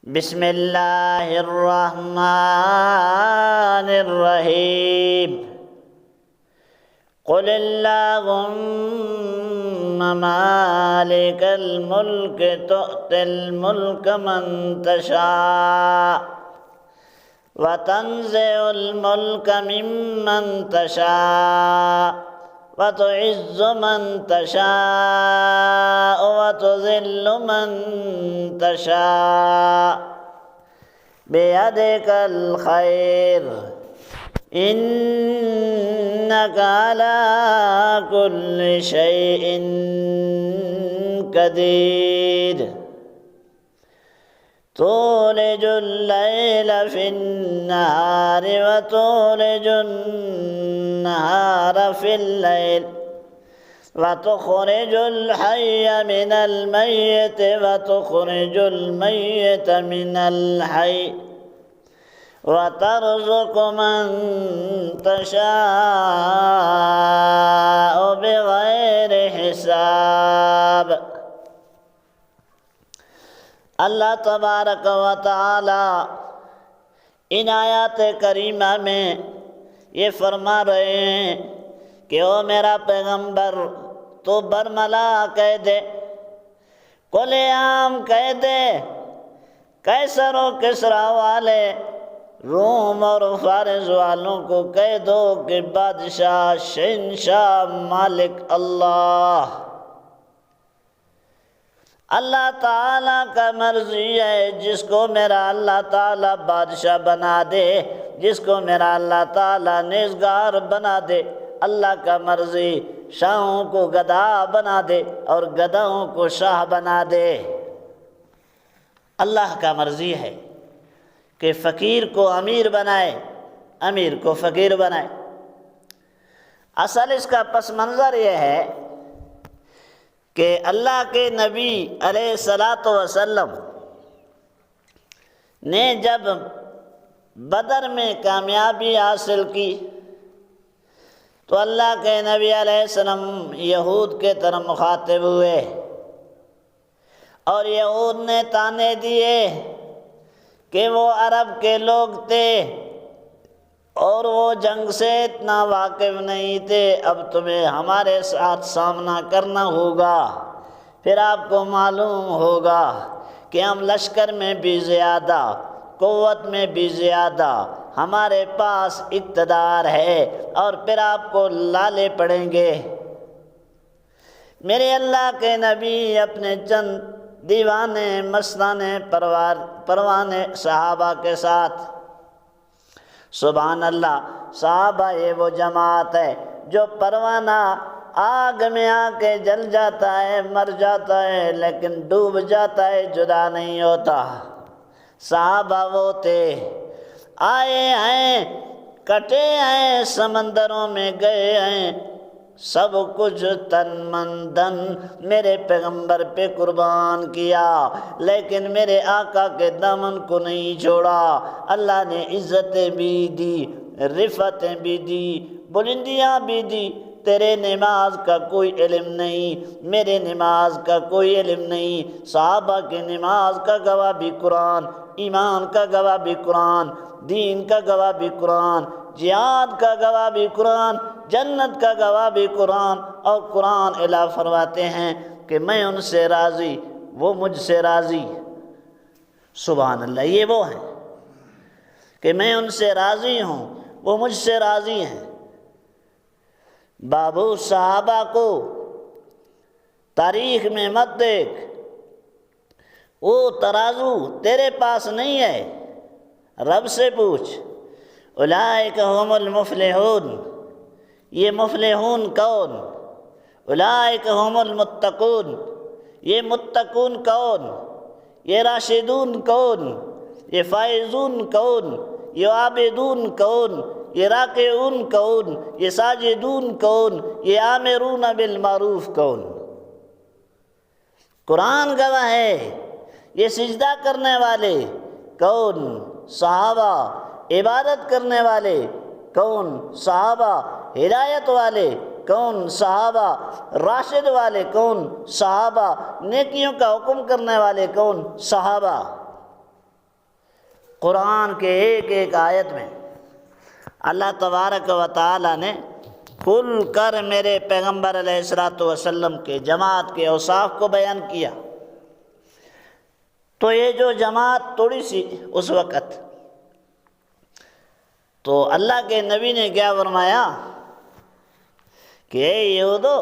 بسم اللہ الرحمن الرحیم قل اللہم مالک الملک تؤتی الملک من تشاء وتنزع الملک ممن تشاء وتعز من تشاء وتذل من تشاء بيدك الخير إنك على كل شيء قدير تولج الليل في النهار وتولج النهار في الليل وتخرج الحي من الميت وتخرج الميت من الحي وترزق من تشاء بغير حساب۔ اللہ تبارک و تعالی ان آیات کریمہ میں یہ فرما رہے ہیں کہ او میرا پیغمبر تو برملا کہہ دے، کل عام کہہ دے، قیصر و کسریٰ والے، روم اور فارس والوں کو کہہ دو کہ بادشاہ، شہنشاہ، مالک اللہ تعالیٰ کا مرضی ہے۔ جس کو میرا اللہ تعالیٰ بادشاہ بنا دے، جس کو میرا اللہ تعالیٰ نیزگار بنا دے، اللہ کا مرضی شاہوں کو گدھا بنا دے اور گدھوں کو شاہ بنا دے۔ اللہ کا مرضی ہے کہ فقیر کو امیر بنائے، امیر کو فقیر بنائے۔ اصل اس کا پس منظر یہ ہے کہ اللہ کے نبی علیہ الصلاۃ والسلام نے جب بدر میں کامیابی حاصل کی تو اللہ کے نبی علیہ السلام یہود کے طرف مخاطب ہوئے اور یہود نے طعنے دیے کہ وہ عرب کے لوگ تھے اور وہ جنگ سے اتنا واقف نہیں تھے، اب تمہیں ہمارے ساتھ سامنا کرنا ہوگا، پھر آپ کو معلوم ہوگا کہ ہم لشکر میں بھی زیادہ، قوت میں بھی زیادہ، ہمارے پاس اقتدار ہے اور پھر آپ کو لالے پڑیں گے۔ میرے اللہ کے نبی اپنے چند دیوانے مستانے پروانے صحابہ کے ساتھ، سبحان اللہ، صحابہ یہ وہ جماعت ہے جو پروانہ آگ میں آ کے جل جاتا ہے، مر جاتا ہے لیکن ڈوب جاتا ہے، جدا نہیں ہوتا۔ صحابہ وہ تھے، آئے ہیں، کٹے ہیں، سمندروں میں گئے ہیں، سب کچھ تن من دھن میرے پیغمبر پہ قربان کیا، لیکن میرے آقا کے دامن کو نہیں چھوڑا۔ اللہ نے عزتیں بھی دی، رفعتیں بھی دی، بلندیاں بھی دی۔ تیرے نماز کا کوئی علم نہیں، میرے نماز کا کوئی علم نہیں، صحابہ کی نماز کا گواہ بھی قرآن، ایمان کا گواہ بھی قرآن، دین کا گواہ بھی قرآن، جہاد کا گواہ بھی قرآن، جنت کا گواہ بھی قرآن، اور قرآن الہ فرماتے ہیں کہ میں ان سے راضی، وہ مجھ سے راضی۔ سبحان اللہ، یہ وہ ہیں کہ میں ان سے راضی ہوں، وہ مجھ سے راضی ہیں۔ بابو صحابہ کو تاریخ میں مت دیکھ، وہ ترازو تیرے پاس نہیں ہے، رب سے پوچھ۔ اولئک هم المفلحون، یہ مفلحون کون؟ اولئک هم المتقون، یہ متقون کون؟ یہ راشدون کون؟ یہ فائزون کون؟ یہ عابدون کون؟ یہ راکعون کون؟ یہ ساجدون کون؟ یہ آمرون بالمعروف کون؟ قرآن گواہ ہے۔ یہ سجدہ کرنے والے کون؟ صحابہ۔ عبادت کرنے والے کون؟ صحابہ۔ ہدایت والے کون؟ صحابہ۔ راشد والے کون؟ صحابہ۔ نیکیوں کا حکم کرنے والے کون؟ صحابہ۔ قرآن کے ایک ایک آیت میں اللہ تبارک و تعالی نے کھل کر میرے پیغمبر علیہ الصلوۃ والسلام کے جماعت کے اوصاف کو بیان کیا۔ تو یہ جو جماعت توڑی سی اس وقت، تو اللہ کے نبی نے کیا فرمایا کہ اے یہودو،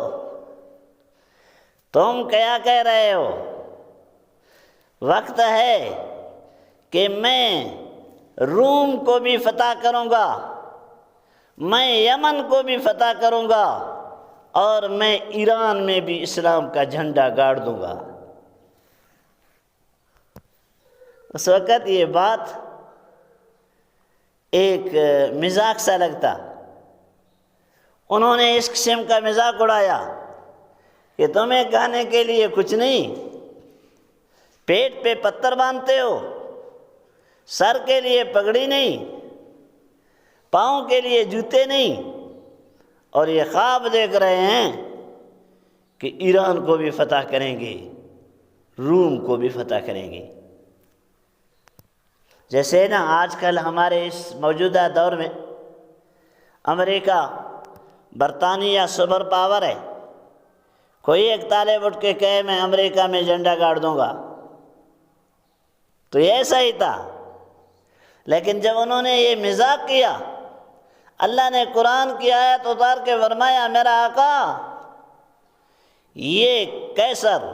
تم کیا کہہ رہے ہو؟ وقت ہے کہ میں روم کو بھی فتح کروں گا، میں یمن کو بھی فتح کروں گا، اور میں ایران میں بھی اسلام کا جھنڈا گاڑ دوں گا۔ اس وقت یہ بات ایک مذاق سا لگتا، انہوں نے اس قسم کا مذاق اڑایا کہ تمہیں کھانے کے لیے کچھ نہیں، پیٹ پہ پتھر باندھتے ہو، سر کے لیے پگڑی نہیں، پاؤں کے لیے جوتے نہیں، اور یہ خواب دیکھ رہے ہیں کہ ایران کو بھی فتح کریں گے، روم کو بھی فتح کریں گے۔ جیسے نا آج کل ہمارے اس موجودہ دور میں امریکہ برطانیہ سپر پاور ہے، کوئی ایک طالب اٹھ کے کہے میں امریکہ میں جھنڈا گاڑ دوں گا، تو یہ ایسا ہی تھا۔ لیکن جب انہوں نے یہ مذاق کیا، اللہ نے قرآن کی آیت اتار کے فرمایا میرا آقا، یہ قیصر،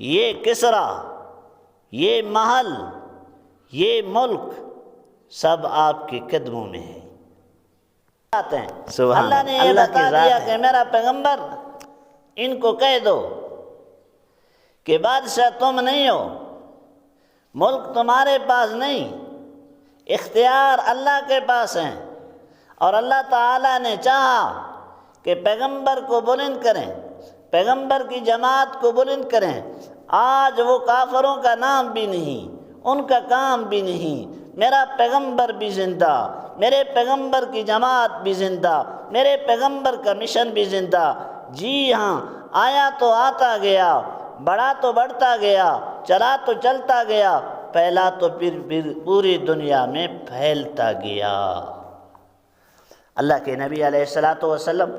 یہ کسریٰ، یہ محل، یہ ملک سب آپ کے قدموں میں ہے۔ اللہ نے یہ بتا دیا کہ میرا پیغمبر ان کو کہہ دو کہ بادشاہ تم نہیں ہو، ملک تمہارے پاس نہیں، اختیار اللہ کے پاس ہیں، اور اللہ تعالیٰ نے چاہا کہ پیغمبر کو بلند کریں، پیغمبر کی جماعت کو بلند کریں۔ آج وہ کافروں کا نام بھی نہیں، ان کا کام بھی نہیں، میرا پیغمبر بھی زندہ، میرے پیغمبر کی جماعت بھی زندہ، میرے پیغمبر کا مشن بھی زندہ۔ جی ہاں، آیا تو آتا گیا، بڑھا تو بڑھتا گیا، چلا تو چلتا گیا، پھیلا تو پھر پوری دنیا میں پھیلتا گیا۔ اللہ کے نبی علیہ الصلوۃ والسلام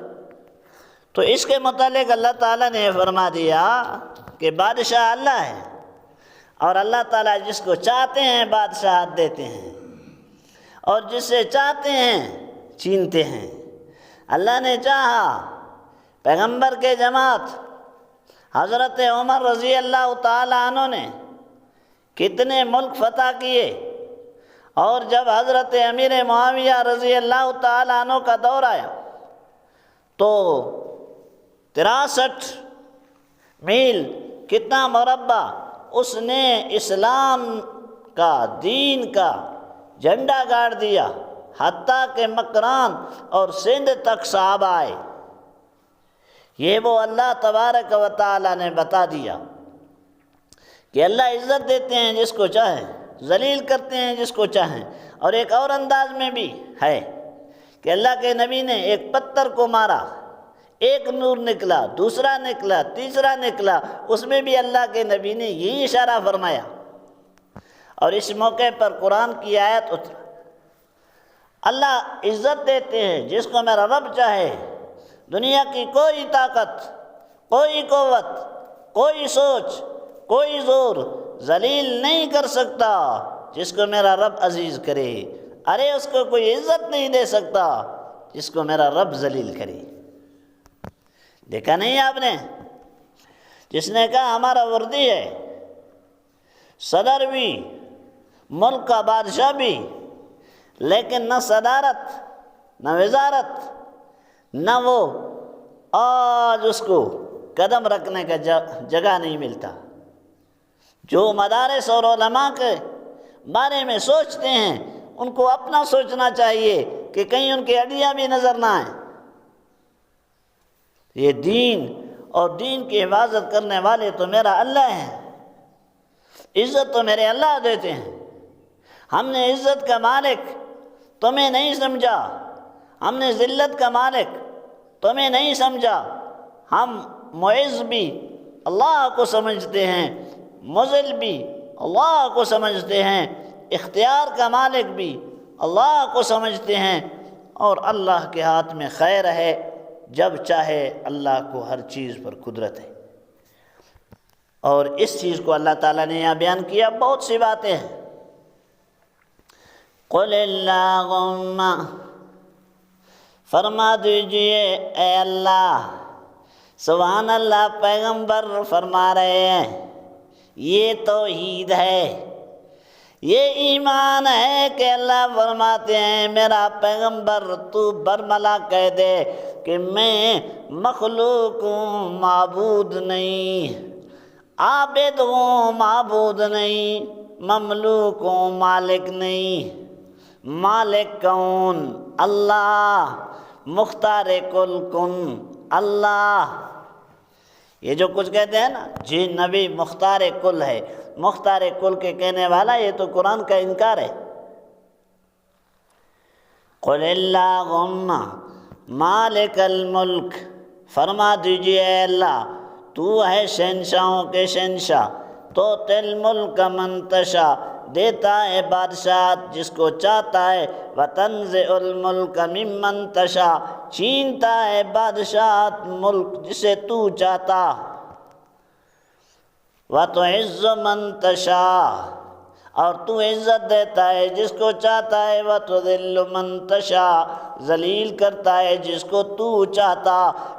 تو اس کے متعلق اللہ تعالیٰ نے فرما دیا کہ بادشاہ اللہ ہے، اور اللہ تعالیٰ جس کو چاہتے ہیں بادشاہت دیتے ہیں، اور جسے چاہتے ہیں چھینتے ہیں۔ اللہ نے چاہا پیغمبر کے جماعت حضرت عمر رضی اللہ تعالیٰ عنہ نے کتنے ملک فتح کیے، اور جب حضرت امیر معاویہ رضی اللہ تعالیٰ عنہ کا دور آیا تو 63 میل کتنا مربع اس نے اسلام کا، دین کا جھنڈا گاڑ دیا، حتیٰ کہ مکران اور سندھ تک صحابہ آئے۔ یہ وہ اللہ تبارک و تعالیٰ نے بتا دیا کہ اللہ عزت دیتے ہیں جس کو چاہیں، ذلیل کرتے ہیں جس کو چاہیں۔ اور ایک اور انداز میں بھی ہے کہ اللہ کے نبی نے ایک پتھر کو مارا، ایک نور نکلا، دوسرا نکلا، تیسرا نکلا، اس میں بھی اللہ کے نبی نے یہی اشارہ فرمایا۔ اور اس موقع پر قرآن کی آیت اتری، اللہ عزت دیتے ہیں جس کو میرا رب چاہے، دنیا کی کوئی طاقت، کوئی قوت، کوئی سوچ، کوئی زور ذلیل نہیں کر سکتا جس کو میرا رب عزیز کرے۔ ارے اس کو کوئی عزت نہیں دے سکتا جس کو میرا رب ذلیل کرے۔ دیکھا نہیں آپ نے، جس نے کہا ہمارا وردی ہے، صدر بھی، ملک کا بادشاہ بھی، لیکن نہ صدارت، نہ وزارت، نہ وہ آج اس کو قدم رکھنے کا جگہ نہیں ملتا۔ جو مدارس اور علماء کے بارے میں سوچتے ہیں ان کو اپنا سوچنا چاہیے کہ کہیں ان کی ہڈیاں بھی نظر نہ آئیں۔ یہ دین اور دین کی حفاظت کرنے والے تو میرا اللہ ہے، عزت تو میرے اللہ دیتے ہیں۔ ہم نے عزت کا مالک تمہیں نہیں سمجھا، ہم نے ذلت کا مالک تمہیں نہیں سمجھا۔ ہم معز بھی اللہ کو سمجھتے ہیں، مذل بھی اللہ کو سمجھتے ہیں، اختیار کا مالک بھی اللہ کو سمجھتے ہیں، اور اللہ کے ہاتھ میں خیر ہے، جب چاہے اللہ کو ہر چیز پر قدرت ہے۔ اور اس چیز کو اللہ تعالیٰ نے یہاں بیان کیا، بہت سی باتیں ہیں۔ قل اللہم، فرما دیجئے اے اللہ، سبحان اللہ، پیغمبر فرما رہے ہیں یہ توحید ہے، یہ ایمان ہے کہ اللہ فرماتے ہیں میرا پیغمبر تو برملا کہہ دے کہ میں مخلوق ہوں، معبود نہیں، عابد ہوں، معبود نہیں، مملوک ہوں، مالک نہیں۔ مالک کون؟ اللہ، مختار کل کن اللہ۔ یہ جو کچھ کہتے ہیں نا جی نبی مختار کل ہے، مختار کل کے کہنے والا، یہ تو قرآن کا انکار ہے۔ قل اللہم مالک الملک، فرما دیجئے اے اللہ تو ہے شہنشاہوں کے شہنشاہ، تو تل ملک من تشاء، دیتا ہے بادشاہت جس کو چاہتا ہے، وتنزع الملک ممن تشاء، چھینتا ہے بادشاہت ملک جسے تو چاہتا، وتعز من تشاء، اور تو عزت دیتا ہے جس کو چاہتا ہے، وتذل من تشاء، ذلیل کرتا ہے جس کو تو چاہتا۔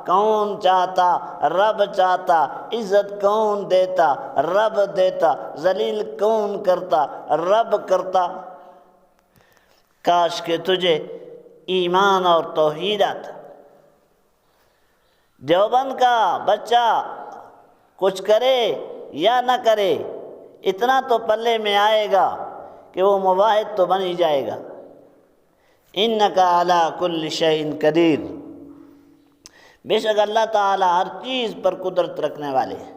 کون چاہتا؟ رب چاہتا۔ عزت کون دیتا؟ رب دیتا۔ ذلیل کون کرتا؟ رب کرتا۔ کاش کہ تجھے ایمان اور توحید آتا۔ دیوبند کا بچہ کچھ کرے یا نہ کرے، اتنا تو پلے میں آئے گا کہ وہ موحد تو بن ہی جائے گا۔ اِنَّكَ عَلَىٰ كُلِّ شَيْءٍ قدیر، بے شک اللہ تعالیٰ ہر چیز پر قدرت رکھنے والے ہیں۔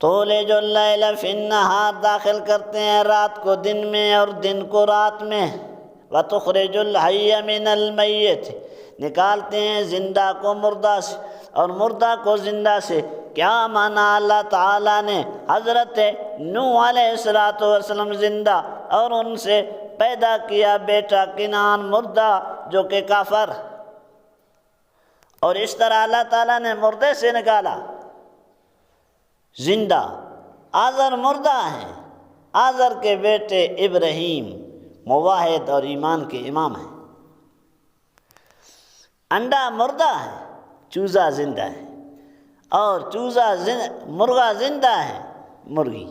تولج اللیل فی النہار، داخل کرتے ہیں رات کو دن میں اور دن کو رات میں، وتخرج الحی من المیت، نکالتے ہیں زندہ کو مردہ سے اور مردہ کو زندہ سے۔ کیا مانا اللہ تعالیٰ نے حضرت نوح علیہ السلام زندہ اور ان سے پیدا کیا بیٹا کنعان مردہ جو کہ کافر، اور اس طرح اللہ تعالیٰ نے مردے سے نکالا زندہ۔ آزر مردہ ہیں، آزر کے بیٹے ابراہیم موحد اور ایمان کے امام ہیں۔ انڈا مردہ ہے، چوزا زندہ ہے، اور مرغا زندہ ہے، مرغی،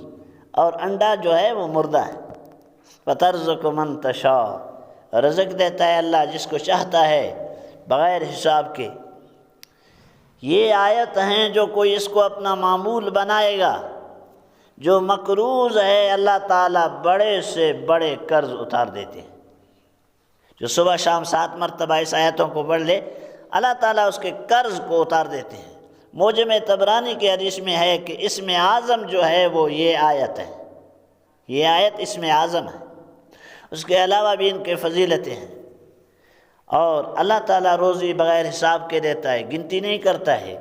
اور انڈا جو ہے وہ مردہ ہے۔ وَتَرْزُقُ مَن تَشَاءُ، رزق دیتا ہے اللہ جس کو چاہتا ہے بغیر حساب کے۔ یہ آیت ہیں جو کوئی اس کو اپنا معمول بنائے گا، جو مقروض ہے اللہ تعالیٰ بڑے سے بڑے قرض اتار دیتے ہیں۔ جو صبح شام 7 مرتبہ اس آیتوں کو پڑھ لے، اللہ تعالیٰ اس کے قرض کو اتار دیتے ہیں۔ موجم طبرانی کے حدیث میں ہے کہ اسم اعظم جو ہے وہ یہ آیت ہے، یہ آیت اسم اعظم ہے۔ اس کے علاوہ بھی ان کے فضیلتیں ہیں، اور اللہ تعالیٰ روزی بغیر حساب کے دیتا ہے، گنتی نہیں کرتا ہے۔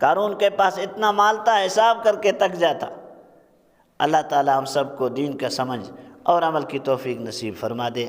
قارون کے پاس اتنا مال تھا حساب کر کے تک جاتا۔ اللہ تعالیٰ ہم سب کو دین کا سمجھ اور عمل کی توفیق نصیب فرما دے۔